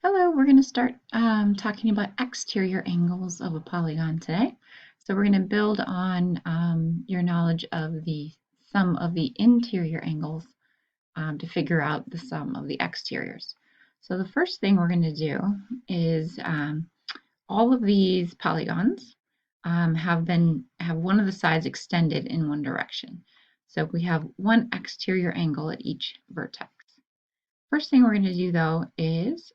Hello, we're going to start talking about exterior angles of a polygon today. So we're going to build on your knowledge of the sum of the interior angles to figure out the sum of the exteriors. So the first thing we're going to do is all of these polygons have one of the sides extended in one direction. So we have one exterior angle at each vertex. First thing we're going to do though is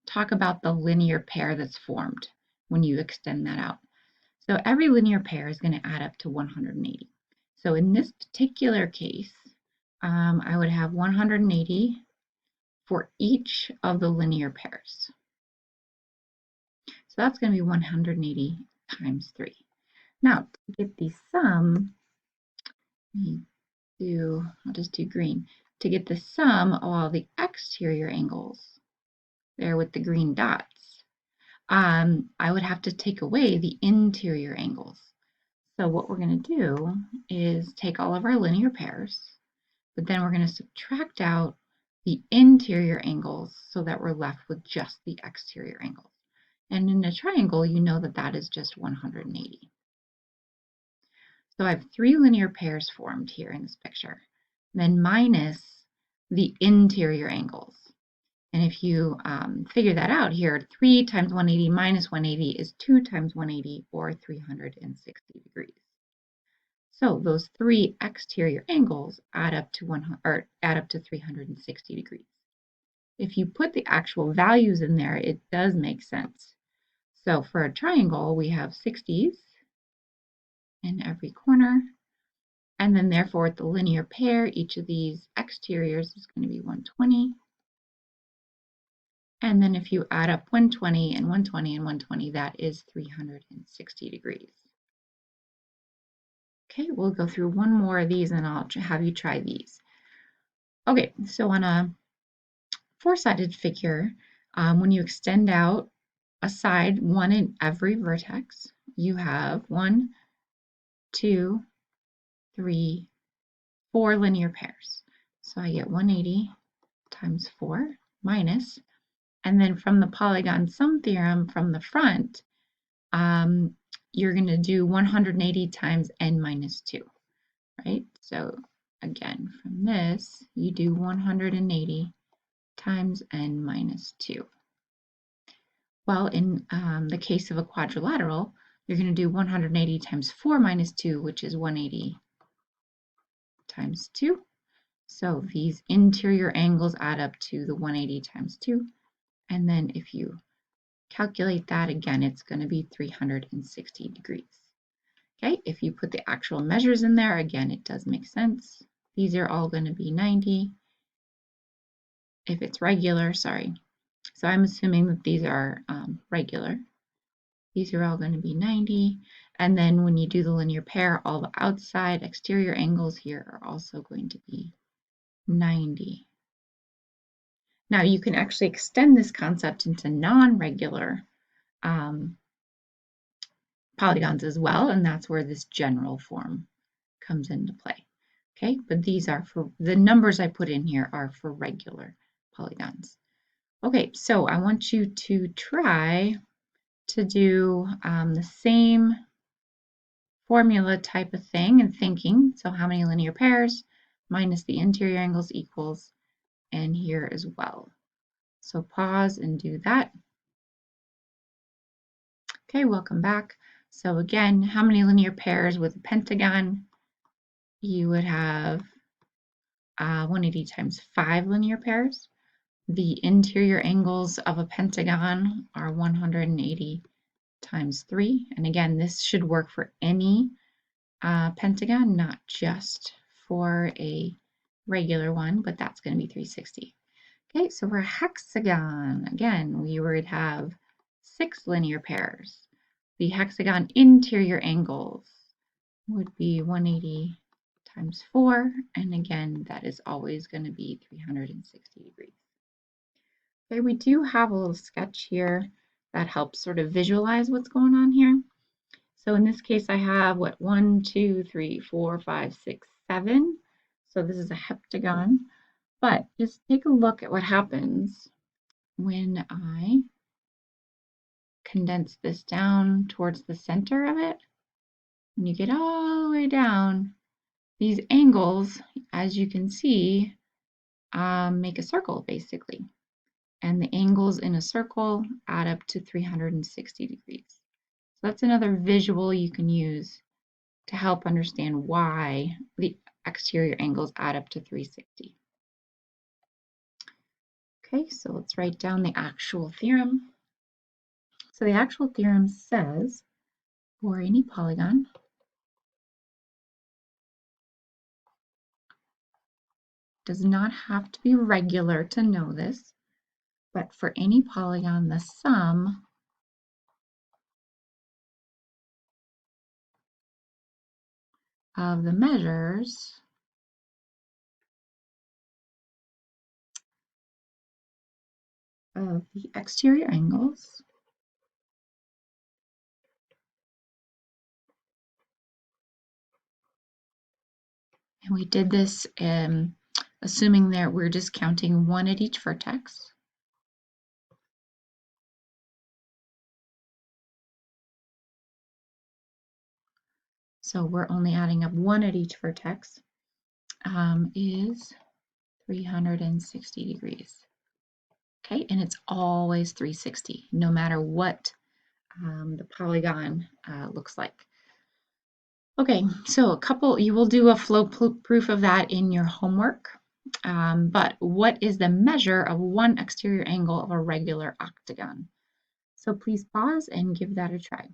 talk about the linear pair that's formed when you extend that out. So every linear pair is going to add up to 180. So in this particular case, I would have 180 for each of the linear pairs. So that's going to be 180 times 3. Now, to get the sum, I'll just do green. To get the sum of all the exterior angles, there with the green dots, I would have to take away the interior angles. So what we're going to do is take all of our linear pairs, but then we're going to subtract out the interior angles so that we're left with just the exterior angles. And in a triangle, you know that that is just 180. So I have 3 linear pairs formed here in this picture, then minus the interior angles. And if you figure that out here, 3 times 180 minus 180 is 2 times 180, or 360 degrees. So those 3 exterior angles add up to 360 degrees. If you put the actual values in there, it does make sense. So for a triangle, we have 60s in every corner. And then therefore, with the linear pair, each of these exteriors is going to be 120. And then if you add up 120 and 120 and 120, that is 360 degrees. Okay, we'll go through one more of these and I'll have you try these. Okay, so on a four-sided figure, when you extend out a side, one in every vertex, you have 1, 2, 3, 4 linear pairs. So I get 180 times 4 minus, and then from the polygon sum theorem from the front, you're going to do 180 times n minus 2, right? So again, from this, you do 180 times n minus 2. Well, in the case of a quadrilateral, you're going to do 180 times 4 minus 2, which is 180 times 2. So these interior angles add up to the 180 times 2. And then if you calculate that again, it's going to be 360 degrees. Okay, if you put the actual measures in there, again, it does make sense. These are all going to be 90. If it's regular, sorry. So I'm assuming that these are regular. These are all going to be 90. And then when you do the linear pair, all the outside exterior angles here are also going to be 90. Now you can actually extend this concept into non-regular polygons as well, and that's where this general form comes into play. Okay, but these are for the numbers I put in here are for regular polygons. Okay, so I want you to try to do the same formula type of thing and thinking. So how many linear pairs minus the interior angles equals, and here as well. So pause and do that. Okay, welcome back. So again, how many linear pairs with a pentagon? You would have 180 times 5 linear pairs. The interior angles of a pentagon are 180 times 3. And again, this should work for any pentagon, not just for a regular one, but that's going to be 360. Okay, so for a hexagon, again, we would have 6 linear pairs. The hexagon interior angles would be 180 times 4, and again, that is always going to be 360 degrees. Okay, we do have a little sketch here that helps sort of visualize what's going on here. So in this case, I have what, 1, 2, 3, 4, 5, 6, 7. So this is a heptagon. But just take a look at what happens when I condense this down towards the center of it, when you get all the way down, these angles, as you can see, make a circle basically. And the angles in a circle add up to 360 degrees. So that's another visual you can use to help understand why the exterior angles add up to 360. Okay, so let's write down the actual theorem. So the actual theorem says for any polygon, does not have to be regular to know this, but for any polygon, the sum of the measures of the exterior angles and we did this assuming that we're just counting one at each vertex. So we're only adding up one at each vertex, is 360 degrees. Okay, and it's always 360, no matter what the polygon looks like. Okay, so you will do a flow proof of that in your homework. But what is the measure of one exterior angle of a regular octagon? So please pause and give that a try.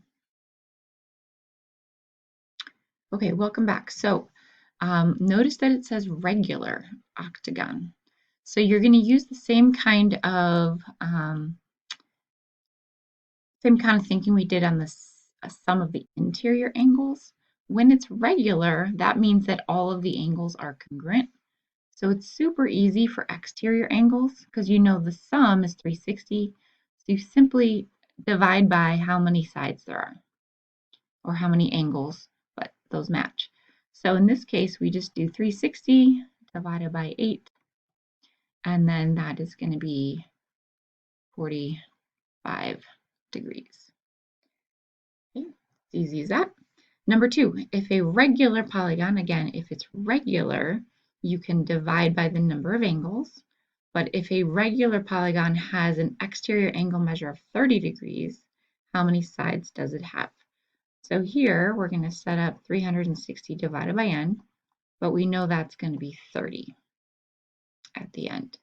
Okay, welcome back. So notice that it says regular octagon. So you're going to use the same kind of thinking we did on the sum of the interior angles. When it's regular, that means that all of the angles are congruent. So it's super easy for exterior angles because you know the sum is 360. So you simply divide by how many sides there are or how many angles, but those match. So in this case, we just do 360 divided by 8, and then that is going to be 45 degrees. Okay, easy as that. Number 2, if a regular polygon, again, if it's regular, you can divide by the number of angles. But if a regular polygon has an exterior angle measure of 30 degrees, how many sides does it have? So here we're going to set up 360 divided by n, but we know that's going to be 30 at the end.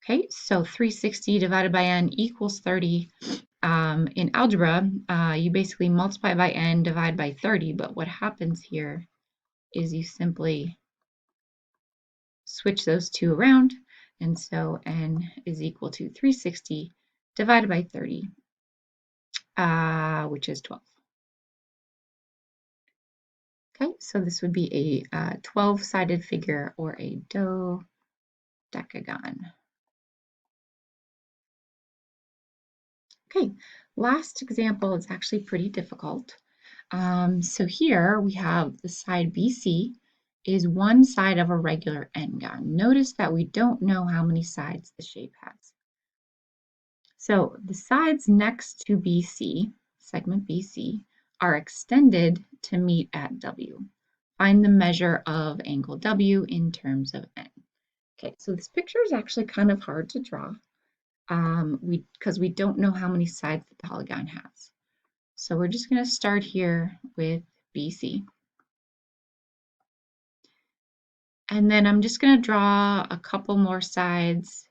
Okay, so 360 divided by n equals 30. In algebra, you basically multiply by n, divide by 30, but what happens here is you simply switch those two around, and so n is equal to 360 divided by 30, which is 12. Okay, so this would be a 12-sided figure or a dodecagon. Okay, last example is actually pretty difficult. So here we have the side BC is one side of a regular n-gon. Notice that we don't know how many sides the shape has. So the sides next to BC, segment BC, are extended to meet at W. Find the measure of angle W in terms of n. Okay, so this picture is actually kind of hard to draw because we don't know how many sides the polygon has. So we're just going to start here with BC. And then I'm just going to draw a couple more sides,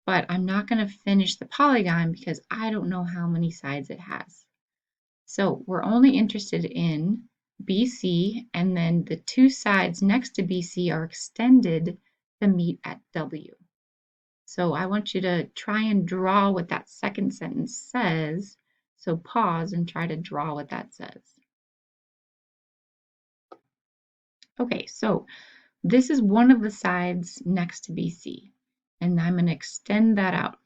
but I'm not going to finish the polygon because I don't know how many sides it has. So we're only interested in BC, and then the two sides next to BC are extended to meet at W. So I want you to try and draw what that second sentence says. So pause and try to draw what that says. Okay, so this is one of the sides next to BC, and I'm going to extend that out.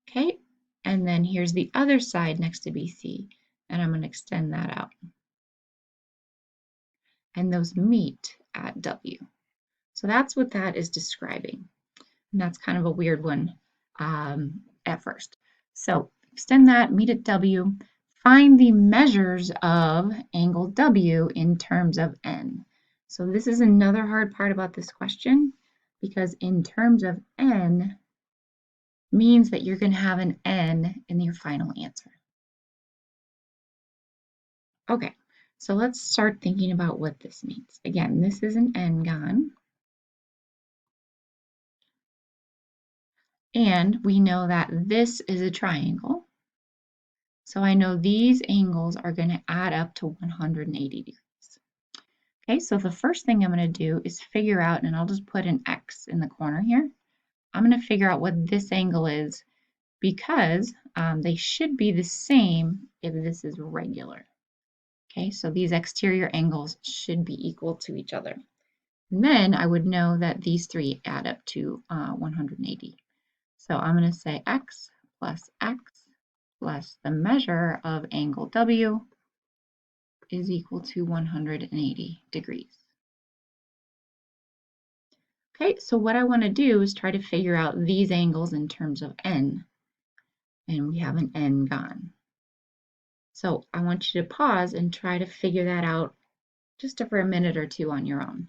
Okay, and then here's the other side next to BC, and I'm going to extend that out. And those meet at W. So that's what that is describing. And that's kind of a weird one at first. So extend that, meet at W, find the measures of angle W in terms of n. So this is another hard part about this question, because in terms of n means that you're going to have an n in your final answer. Okay, so let's start thinking about what this means. Again, this is an n-gon. And we know that this is a triangle. So I know these angles are going to add up to 180 degrees. Okay, so the first thing I'm going to do is figure out, and I'll just put an X in the corner here. I'm going to figure out what this angle is, because they should be the same if this is regular. Okay, so these exterior angles should be equal to each other. And then I would know that these three add up to 180. So I'm going to say X plus the measure of angle W is equal to 180 degrees. Okay, so what I want to do is try to figure out these angles in terms of n. And we have an n-gon. So I want you to pause and try to figure that out just for a minute or two on your own.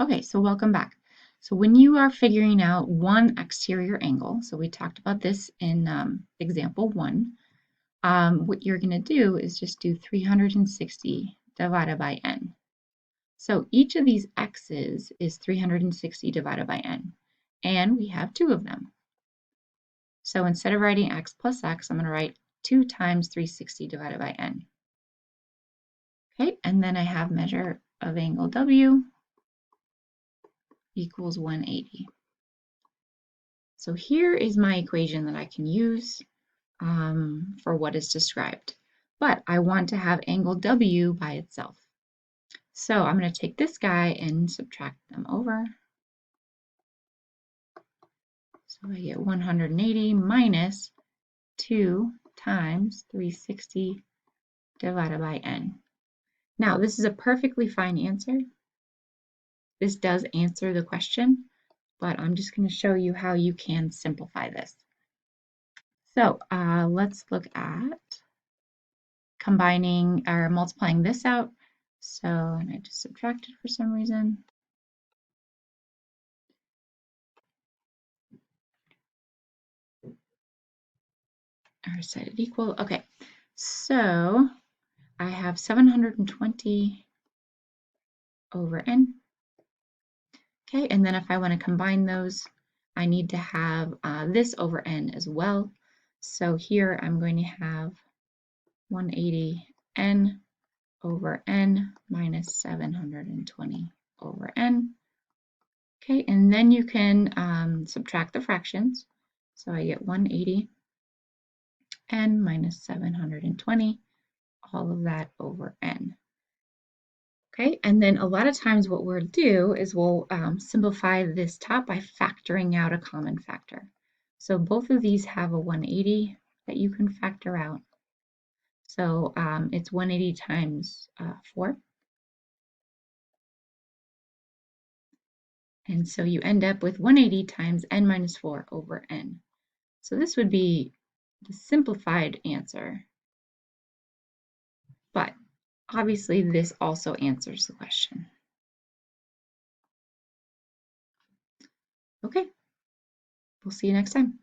Okay, so welcome back. So when you are figuring out one exterior angle, so we talked about this in example 1, what you're going to do is just do 360 divided by n. So each of these x's is 360 divided by n, and we have 2 of them. So instead of writing x plus x, I'm going to write 2 times 360 divided by n. Okay, and then I have measure of angle W equals 180. So here is my equation that I can use for what is described. But I want to have angle W by itself. So I'm going to take this guy and subtract them over. So I get 180 minus 2 times 360 divided by n. Now, this is a perfectly fine answer. This does answer the question, but I'm just going to show you how you can simplify this. So let's look at combining or multiplying this out. So, and I just subtracted for some reason. Or set it equal. Okay, so I have 720 over n. Okay, and then if I want to combine those, I need to have this over n as well. So here I'm going to have 180 n over n minus 720 over n. Okay, and then you can subtract the fractions. So I get 180 n minus 720, all of that over n. Okay, and then a lot of times what we'll do is we'll simplify this top by factoring out a common factor. So both of these have a 180 that you can factor out. So it's 180 times 4. And so you end up with 180 times n minus 4 over n. So this would be the simplified answer. But obviously this also answers the question. Okay, we'll see you next time.